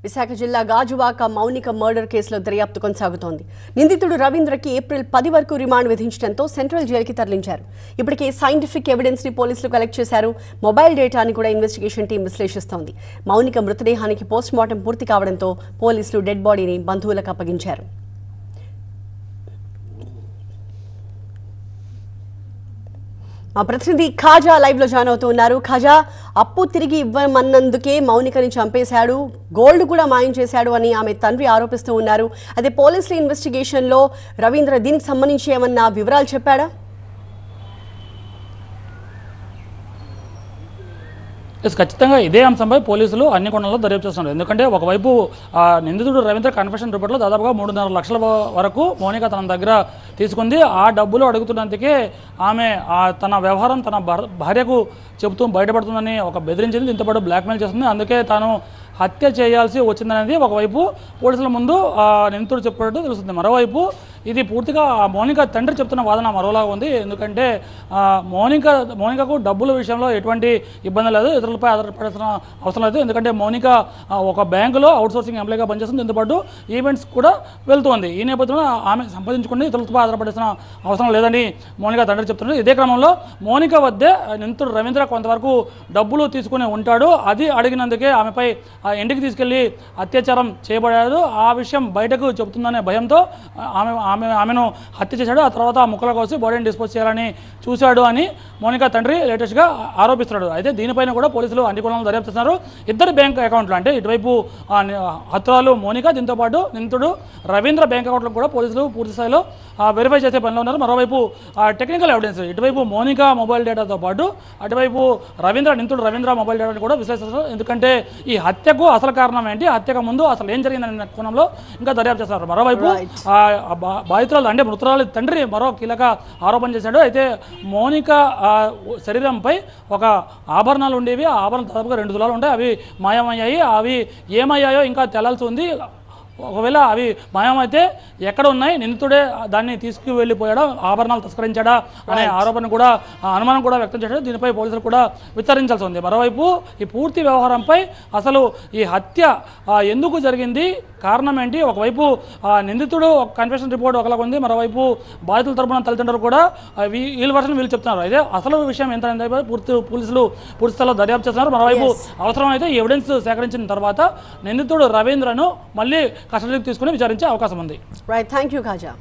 విశాఖ జిల్లా గాజువాక మౌనిక మర్డర్ కేసులో దర్యాప్తు కొనసాగుతోంది. నిందితుడు రవీంద్రకి ఏప్రిల్ 10 వరకు రిమాండ్ విధించడంతో సెంట్రల్ జైలుకి తరలించారు. ఇప్పటికే సైంటిఫిక్ ఎవిడెన్స్ ని పోలీసులు కలెక్ట్ చేశారు. మొబైల్ డేటాని కూడా ఇన్వెస్టిగేషన్ టీం విశ్లేషిస్తోంది. మౌనిక మృతదేహానికి పోస్ట్ మార్టం పూర్తి కావడంతో పోలీసులు డెడ్ బాడీని బంధువులకు అప్పగించారు. మా ప్రతినిధి ఖాజా లైవ్ లో జాయిన్ అవుతూ ఉన్నారు. ఖాజా, అప్పు తిరిగి ఇవ్వమన్నందుకే మౌనికని చంపేశాడు, గోల్డ్ కూడా మాయం చేశాడు అని ఆమె తండ్రి ఆరోపిస్తూ ఉన్నారు. అదే పోలీసుల ఇన్వెస్టిగేషన్ లో రవీంద్ర దీనికి సంబంధించి ఏమన్నా వివరాలు చెప్పాడా? ఖచ్చితంగా ఇదే అంశంపై పోలీసులు అన్ని కోణాల్లో దర్యాప్తు చేస్తున్నారు. ఎందుకంటే ఒకవైపు నిందితుడు రవీంద్ర కన్ఫెషన్ రిపోర్ట్లో దాదాపుగా 3.5 లక్షల వరకు మౌనిక తన దగ్గర తీసుకుంది. ఆ డబ్బులు అడుగుతున్నందుకే ఆమె తన వ్యవహారం తన భార్యకు చెబుతూ బయటపడుతుందని ఒక బెదిరించింది. దీంతోపాటు బ్లాక్మెయిల్ చేస్తుంది. అందుకే తాను హత్య చేయాల్సి వచ్చిందనేది ఒకవైపు పోలీసుల ముందు నిందితుడు చెప్పినట్టు తెలుస్తుంది. మరోవైపు ఇది పూర్తిగా మౌనిక తండ్రి చెప్తున్న వాదన మరోలాగా ఉంది. ఎందుకంటే మౌనికకు డబ్బుల విషయంలో ఎటువంటి ఇబ్బంది లేదు, ఇతరులపై ఆధారపడాల్సిన అవసరం లేదు. ఎందుకంటే మౌనిక ఒక బ్యాంకులో అవుట్సోర్సింగ్ ఎంప్లాయీగా పనిచేస్తుంది. దీంతోపాటు ఈవెంట్స్ కూడా వెళ్తుంది. ఈ నేపథ్యంలో ఆమె సంపాదించుకుని ఇతరులపై ఆధారపడాల్సిన అవసరం లేదని మౌనిక తండ్రి చెప్తున్నారు. ఇదే క్రమంలో మౌనిక వద్దే నిందితుడు రవీంద్ర కొంతవరకు డబ్బులు తీసుకుని ఉంటాడు. అది అడిగినందుకే ఆమెపై ఇంటికి తీసుకెళ్లి అత్యాచారం చేయబడాడు. ఆ విషయం బయటకు చెబుతుందనే భయంతో ఆమెను హత్య చేశాడు. ఆ తర్వాత ముక్కల కోసి బాడీని డిస్పోజ్ చేయాలని చూశాడు అని మౌనిక తండ్రి లేటెస్ట్గా ఆరోపిస్తున్నాడు. అయితే దీనిపైన కూడా పోలీసులు అన్ని కోణాలను దర్యాప్తున్నారు. ఇద్దరు బ్యాంక్ అకౌంట్లు, అంటే ఇటువైపు హత్యలు మౌనిక, దీంతోపాటు నిందితుడు రవీంద్ర బ్యాంక్ అకౌంట్లకు కూడా పోలీసులు పూర్తి స్థాయిలో వెరిఫై చేసే పనిలో ఉన్నారు. మరోవైపు టెక్నికల్ ఎవిడెన్స్, ఇటువైపు మౌనిక మొబైల్ డేటాతో పాటు అటువైపు నిందితుడు రవీంద్ర మొబైల్ డేటాను కూడా విశ్లేషిస్తారు. ఎందుకంటే ఈ హత్యకు అసలు కారణం ఏంటి, హత్యకు ముందు అసలు ఏం జరిగిందనే కోణంలో ఇంకా దర్యాప్తు చేస్తారు. మరోవైపు బాధితురాలు అంటే మృతురాలి తండ్రి మరో కీలక ఆరోపణ చేశాడు. అయితే మౌనిక శరీరంపై ఒక ఆభరణాలు ఉండేవి. ఆ ఆభరణాలు దాదాపుగా 2 తులాలు ఉంటాయి. అవి మాయమయ్యాయి. అవి ఏమయ్యాయో ఇంకా తెలాల్సి ఉంది. ఒకవేళ అవి మాయమైతే ఎక్కడ ఉన్నాయి, నిందితుడే దాన్ని తీసుకువెళ్ళిపోయాడా, ఆభరణాలు తస్కరించాడా అనే ఆరోపణ కూడా అనుమానం కూడా వ్యక్తం చేశాడు. దీనిపై పోలీసులు కూడా విచారించాల్సి ఉంది. మరోవైపు ఈ పూర్తి వ్యవహారంపై అసలు ఈ హత్య ఎందుకు జరిగింది, కారణం ఏంటి, ఒకవైపు నిందితుడు కన్ఫెషన్ రిపోర్ట్ ఒకలాగా ఉంది, మరోవైపు బాధితుల తరపున తల్లిదండ్రులు కూడా వీళ్ళ వర్షన్ వీళ్ళు చెప్తున్నారు. అయితే అసలు విషయం ఏంటంటే పోలీసులు పూర్తి స్థాయిలో దర్యాప్తు చేస్తున్నారు. మరోవైపు అవసరమైతే ఎవిడెన్స్ సేకరించిన తర్వాత నిందితుడు రవీంద్రను మళ్ళీ కస్టడీకి తీసుకుని విచారించే అవకాశం ఉంది. Right, thank you Khaja.